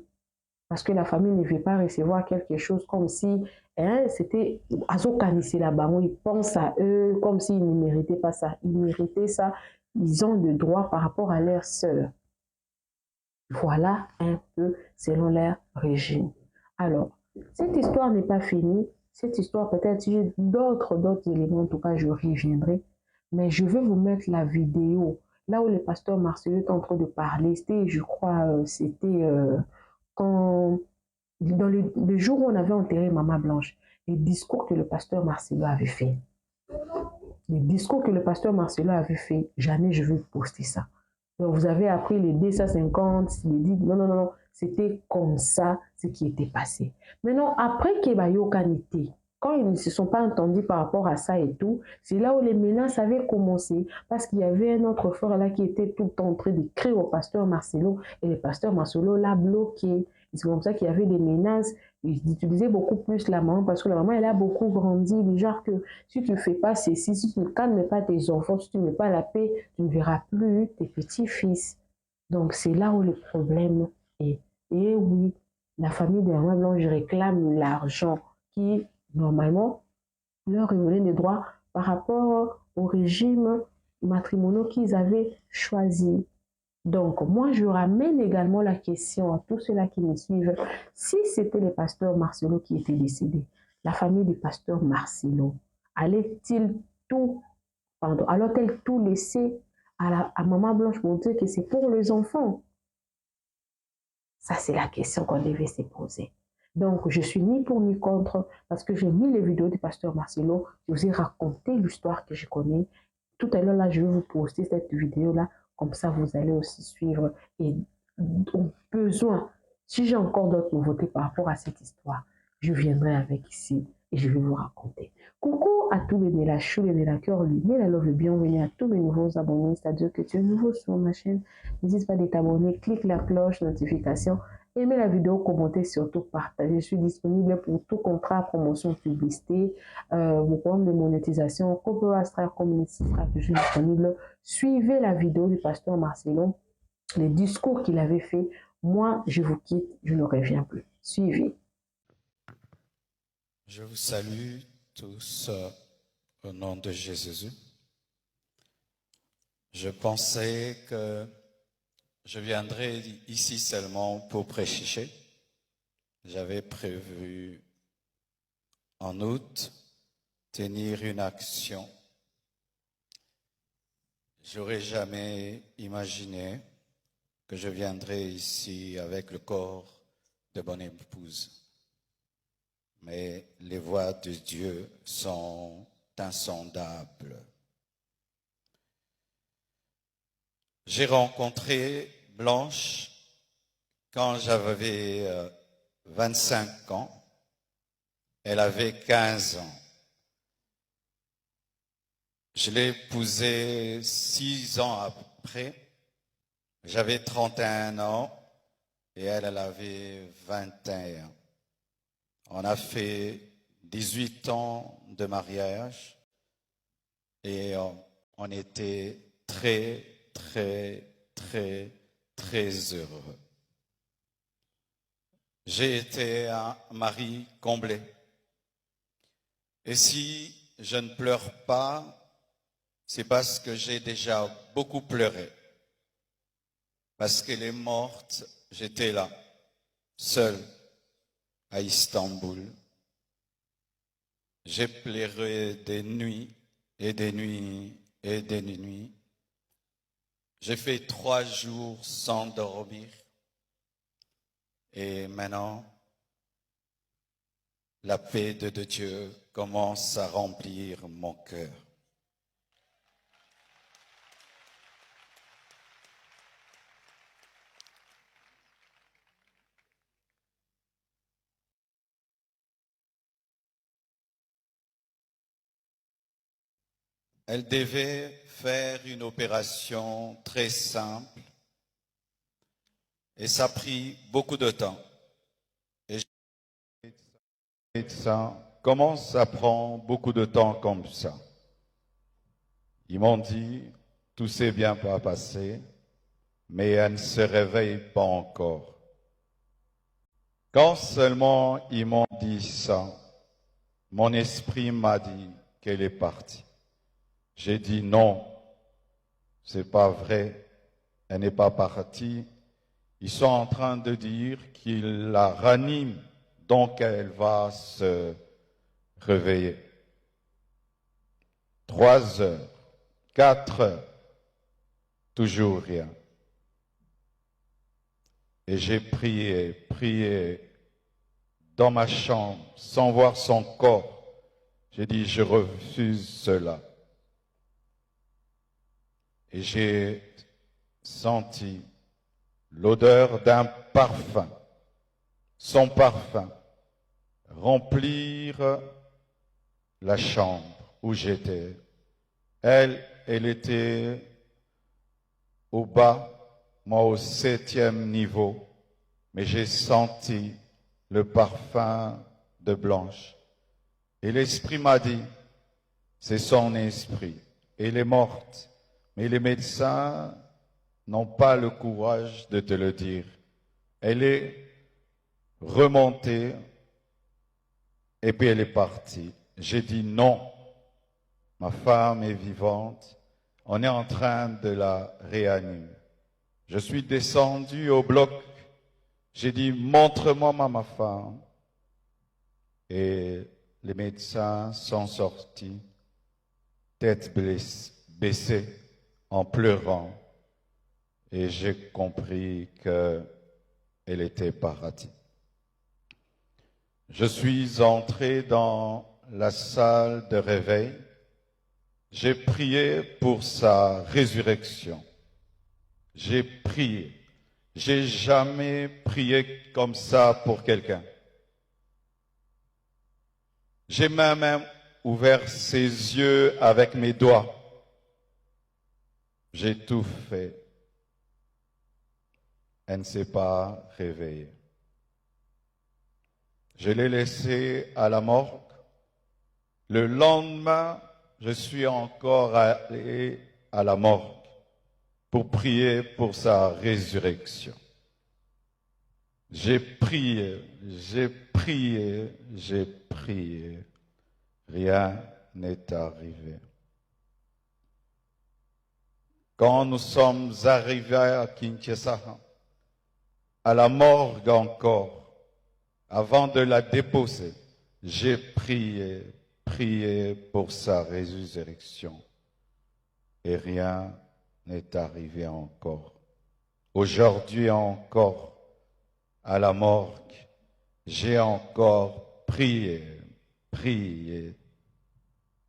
Parce que la famille ne veut pas recevoir quelque chose comme si c'était azokanisi là-bas. Ils pensent à eux comme s'ils ne méritaient pas ça. Ils méritaient ça. Ils ont le droit par rapport à leur sœur. Voilà un peu selon leur régime. Alors, cette histoire n'est pas finie. Cette histoire, peut-être, si j'ai d'autres éléments, en tout cas, je reviendrai. Mais je vais vous mettre la vidéo. Là où le pasteur Marcelo est en train de parler, c'était, je crois, quand, dans le jour où on avait enterré Maman Blanche, les discours que le pasteur Marcelo avait fait. Les discours que le pasteur Marcelo avait fait, jamais je vais poster ça. Donc, vous avez appris les 250, les 10, non, c'était comme ça ce qui était passé. Maintenant, après Kebayo Kanité, quand ils ne se sont pas entendus par rapport à ça et tout, c'est là où les menaces avaient commencé, parce qu'il y avait un autre frère là qui était tout le temps en train d'écrire au pasteur Marcelo, et le pasteur Marcelo l'a bloqué. C'est comme ça qu'il y avait des menaces. Ils utilisaient beaucoup plus la maman, parce que la maman, elle a beaucoup grandi, du genre que si tu ne fais pas ceci, si tu ne calmes pas tes enfants, si tu ne mets pas la paix, tu ne verras plus tes petits-fils. Donc, c'est là où le problème est. Et oui, la famille de Maman Blanche réclame l'argent qui, normalement, leur revenait des droits par rapport au régime matrimonial qu'ils avaient choisi. Donc, moi, je ramène également la question à tous ceux-là qui me suivent. Si c'était le pasteur Marcelo qui était décédé, la famille du pasteur Marcelo, allait-elle tout laisser à Maman Blanche pour dire que c'est pour les enfants? Ça, c'est la question qu'on devait se poser. Donc, je suis ni pour ni contre, parce que j'ai mis les vidéos du pasteur Marcelo, je vous ai raconté l'histoire que je connais. Tout à l'heure, là, je vais vous poster cette vidéo-là, comme ça, vous allez aussi suivre. Et au besoin, si j'ai encore d'autres nouveautés par rapport à cette histoire, je viendrai avec ici et je vais vous raconter. Coucou à tous les Nélachou, les Nélacœur, les Nélalove, bienvenue à tous mes nouveaux abonnés, c'est-à-dire que tu es nouveau sur ma chaîne. N'hésite pas de t'abonner, clique la cloche, notification, aimez la vidéo, commentez, surtout partagez. Je suis disponible pour tout contrat, promotion, publicité, mon programme de monétisation, Copera Star Community, je suis disponible. Suivez la vidéo du pasteur Marcelo, les discours qu'il avait fait. Moi, je vous quitte, je ne reviens plus. Suivez. Je vous salue tous au nom de Jésus. Je pensais que je viendrais ici seulement pour prêcher. J'avais prévu en août tenir une action. J'aurais jamais imaginé que je viendrais ici avec le corps de bonne épouse. Mais les voies de Dieu sont insondables. J'ai rencontré Blanche quand j'avais 25 ans. Elle avait 15 ans. Je l'ai épousée 6 ans après. J'avais 31 ans et elle avait 21. On a fait 18 ans de mariage et on était très, très, très, très heureux. J'ai été un mari comblé. Et si je ne pleure pas, c'est parce que j'ai déjà beaucoup pleuré. Parce qu'elle est morte, j'étais là, seul, à Istanbul. J'ai pleuré des nuits et des nuits et des nuits. J'ai fait 3 jours sans dormir. Et maintenant, la paix de Dieu commence à remplir mon cœur. Elle devait faire une opération très simple et ça a pris beaucoup de temps. Et les médecins, comment ça prend beaucoup de temps comme ça? Ils m'ont dit, tout s'est bien passé, mais elle ne se réveille pas encore. Quand seulement ils m'ont dit ça, mon esprit m'a dit qu'elle est partie. J'ai dit non, c'est pas vrai, elle n'est pas partie. Ils sont en train de dire qu'ils la raniment, donc elle va se réveiller. 3 heures, 4 heures, toujours rien. Et j'ai prié dans ma chambre, sans voir son corps. J'ai dit, je refuse cela. Et j'ai senti l'odeur d'un parfum, son parfum, remplir la chambre où j'étais. Elle était au bas, moi au 7e niveau, mais j'ai senti le parfum de Blanche. Et l'esprit m'a dit, c'est son esprit, elle est morte. Mais les médecins n'ont pas le courage de te le dire. Elle est remontée et puis elle est partie. J'ai dit non, ma femme est vivante, on est en train de la réanimer. Je suis descendu au bloc, j'ai dit montre-moi ma femme. Et les médecins sont sortis, tête baissée, en pleurant, et j'ai compris qu'elle était partie. Je suis entré dans la salle de réveil. J'ai prié pour sa résurrection. J'ai prié. J'ai jamais prié comme ça pour quelqu'un. J'ai même ouvert ses yeux avec mes doigts. J'ai tout fait. Elle ne s'est pas réveillée. Je l'ai laissée à la morgue. Le lendemain, je suis encore allé à la morgue pour prier pour sa résurrection. J'ai prié, j'ai prié, j'ai prié. Rien n'est arrivé. Quand nous sommes arrivés à Kinshasa, à la morgue encore, avant de la déposer, j'ai prié pour sa résurrection. Et rien n'est arrivé encore. Aujourd'hui encore, à la morgue, j'ai encore prié,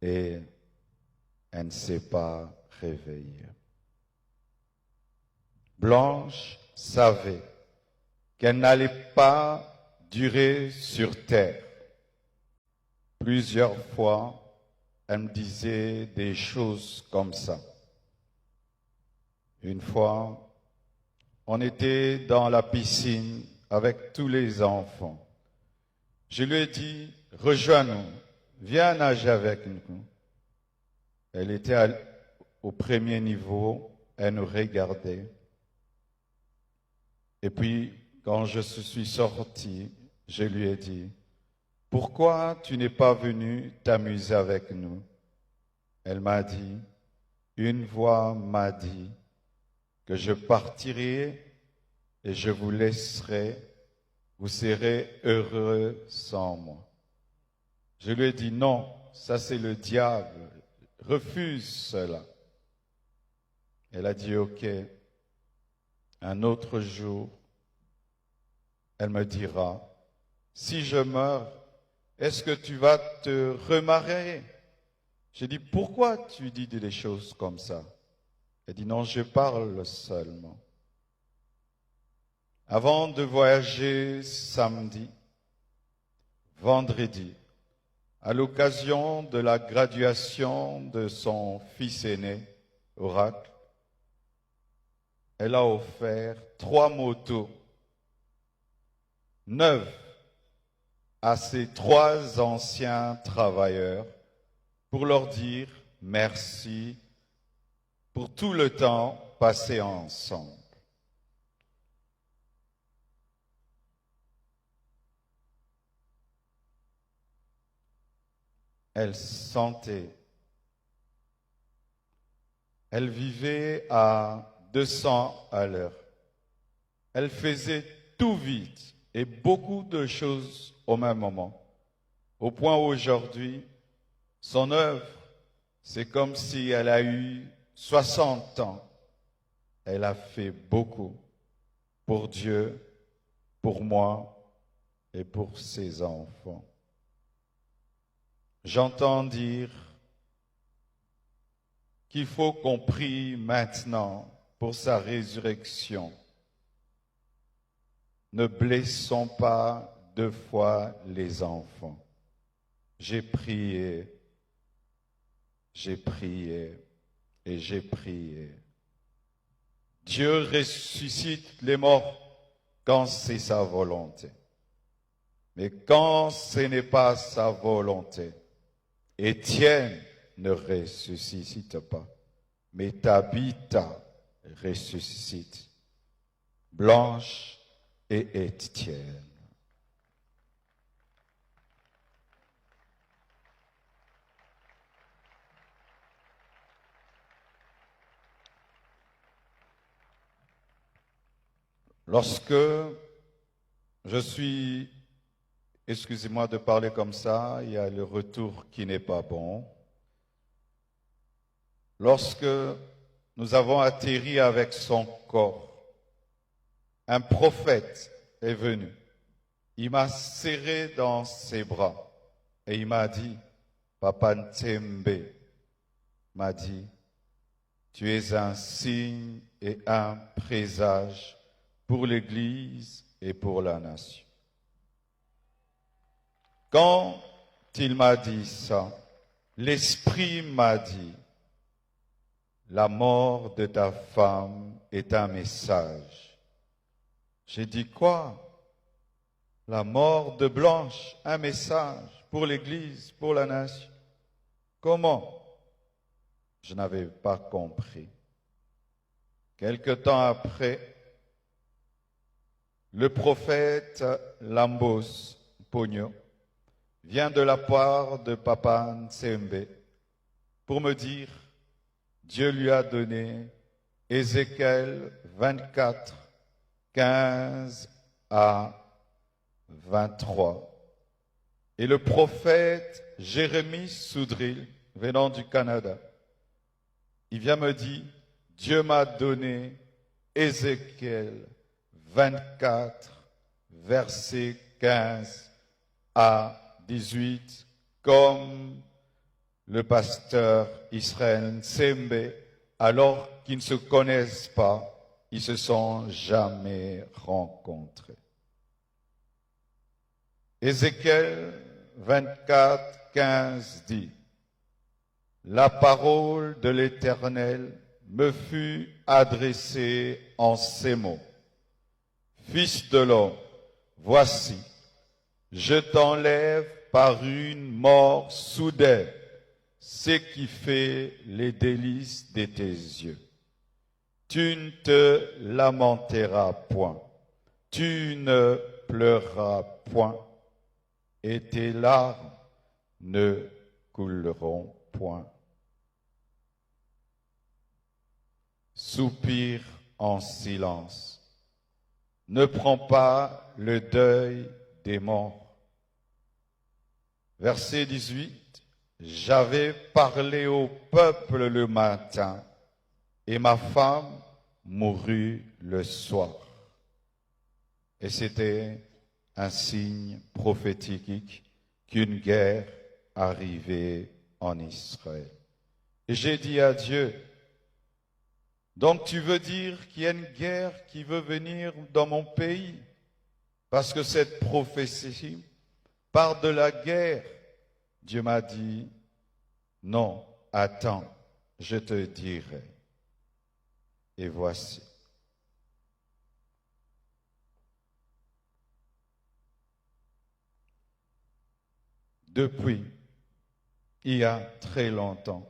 et elle ne s'est pas réveillée. Blanche savait qu'elle n'allait pas durer sur terre. Plusieurs fois, elle me disait des choses comme ça. Une fois, on était dans la piscine avec tous les enfants. Je lui ai dit, rejoins-nous, viens nager avec nous. Elle était au premier niveau, elle nous regardait. Et puis, quand je suis sorti, je lui ai dit, pourquoi tu n'es pas venu t'amuser avec nous? Elle m'a dit, une voix m'a dit que je partirai et je vous laisserai, vous serez heureux sans moi. Je lui ai dit non, ça c'est le diable, refuse cela. Elle a dit ok. Un autre jour, elle me dira, si je meurs, est-ce que tu vas te remarier? J'ai dit, pourquoi tu dis des choses comme ça? Elle dit, non, je parle seulement. Avant de voyager samedi, vendredi, à l'occasion de la graduation de son fils aîné, Oracle, elle a offert 3 motos neuves à ses 3 anciens travailleurs pour leur dire merci pour tout le temps passé ensemble. Elle sentait, elle vivait à 200 à l'heure. Elle faisait tout vite et beaucoup de choses au même moment. Au point où aujourd'hui, son œuvre, c'est comme si elle a eu 60 ans. Elle a fait beaucoup pour Dieu, pour moi et pour ses enfants. J'entends dire qu'il faut qu'on prie maintenant pour sa résurrection. Ne blessons pas 2 fois les enfants. J'ai prié et j'ai prié. Dieu ressuscite les morts quand c'est sa volonté. Mais quand ce n'est pas sa volonté, Étienne ne ressuscite pas, mais Tabitha ressuscite. Blanche et Étienne. Lorsque je suis, excusez-moi de parler comme ça, il y a le retour qui n'est pas bon. Lorsque nous avons atterri avec son corps, un prophète est venu. Il m'a serré dans ses bras et il m'a dit, Papa Ntembe m'a dit, tu es un signe et un présage pour l'Église et pour la nation. Quand il m'a dit ça, l'Esprit m'a dit, la mort de ta femme est un message. J'ai dit quoi? La mort de Blanche, un message pour l'Église, pour la nation. Comment? Je n'avais pas compris. Quelque temps après, le prophète Lambos Pogno vient de la part de Papa Ntembe pour me dire, Dieu lui a donné Ézéchiel 24, 15 à 23. Et le prophète Jérémie Soudril, venant du Canada, il vient me dire, Dieu m'a donné Ézéchiel 24, versets 15 à 18, comme le pasteur Israël Nsembe, alors qu'ils ne se connaissent pas, ils se sont jamais rencontrés. Ézéchiel 24, 15 dit, la parole de l'Éternel me fut adressée en ces mots. Fils de l'homme, voici, je t'enlève par une mort soudaine ce qui fait les délices de tes yeux. Tu ne te lamenteras point, tu ne pleureras point, et tes larmes ne couleront point. Soupire en silence. Ne prends pas le deuil des morts. Verset 18. J'avais parlé au peuple le matin et ma femme mourut le soir. Et c'était un signe prophétique qu'une guerre arrivait en Israël. Et j'ai dit à Dieu, donc tu veux dire qu'il y a une guerre qui veut venir dans mon pays? Parce que cette prophétie parle de la guerre. Dieu m'a dit, non, attends, je te dirai. Et voici. Depuis, il y a très longtemps,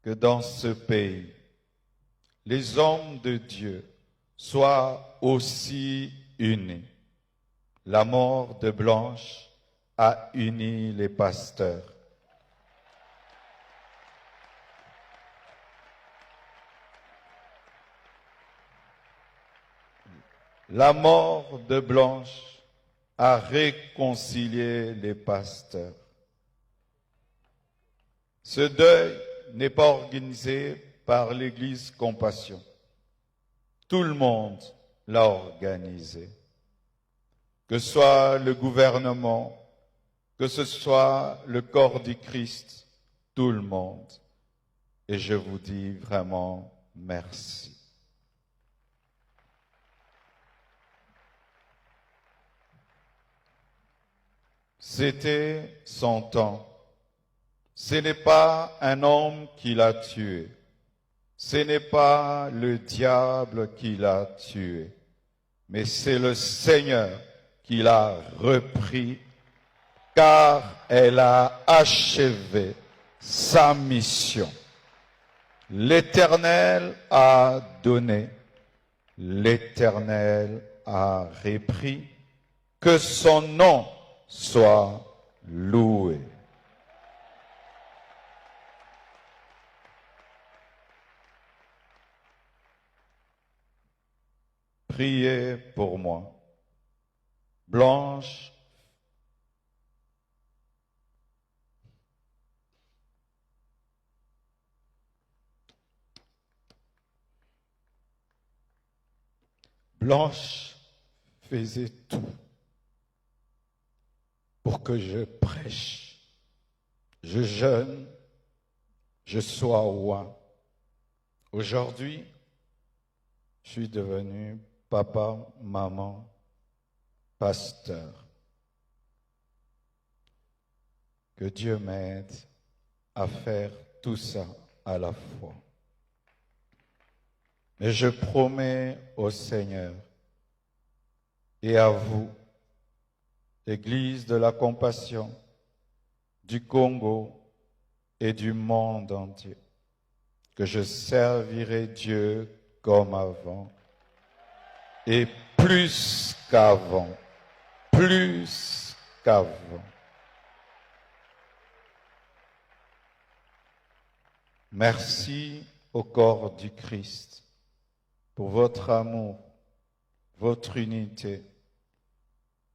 que dans ce pays, les hommes de Dieu soient aussi unis. La mort de Blanche a uni les pasteurs. La mort de Blanche a réconcilié les pasteurs. Ce deuil n'est pas organisé par l'Église Compassion. Tout le monde l'a organisé. Que ce soit le gouvernement, que ce soit le corps du Christ, tout le monde. Et je vous dis vraiment merci. C'était son temps. Ce n'est pas un homme qui l'a tué. Ce n'est pas le diable qui l'a tué. Mais c'est le Seigneur qui l'a repris, car elle a achevé sa mission. L'Éternel a donné, l'Éternel a repris, que son nom soit loué. Priez pour moi. Blanche faisait tout pour que je prêche, je jeûne, je sois roi. Aujourd'hui, je suis devenu papa, maman, pasteur. Que Dieu m'aide à faire tout ça à la fois. Et je promets au Seigneur et à vous, Église de la Compassion du Congo et du monde entier, que je servirai Dieu comme avant et plus qu'avant, plus qu'avant. Merci au corps du Christ pour votre amour, votre unité,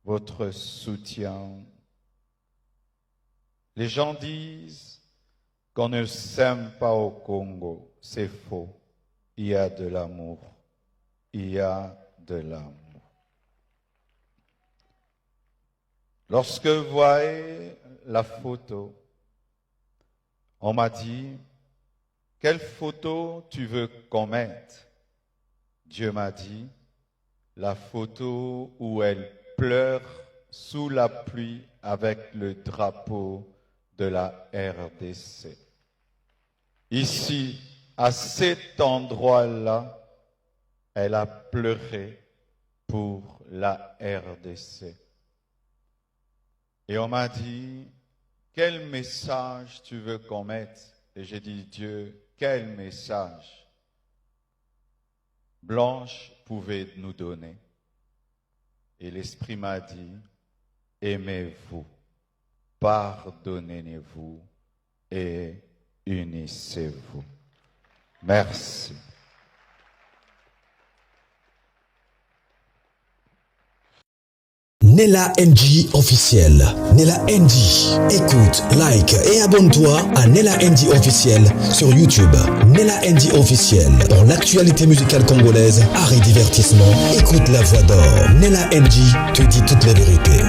votre soutien. Les gens disent qu'on ne s'aime pas au Congo. C'est faux. Il y a de l'amour. Il y a de l'amour. Lorsque vous voyez la photo, on m'a dit, quelle photo tu veux qu'on mette? Dieu m'a dit, la photo où elle pleure sous la pluie avec le drapeau de la RDC. Ici, à cet endroit-là, elle a pleuré pour la RDC. Et on m'a dit, quel message tu veux qu'on mette? Et j'ai dit, Dieu, quel message Blanche pouvait nous donner? Et l'Esprit m'a dit, aimez-vous, pardonnez-vous et unissez-vous. Merci. Nella NG officiel. Nella NG. Écoute, like et abonne-toi à Nella NG officiel sur YouTube. Nella NG officiel. Pour l'actualité musicale congolaise, art et divertissement, écoute la voix d'or. Nella NG te dit toutes les vérités.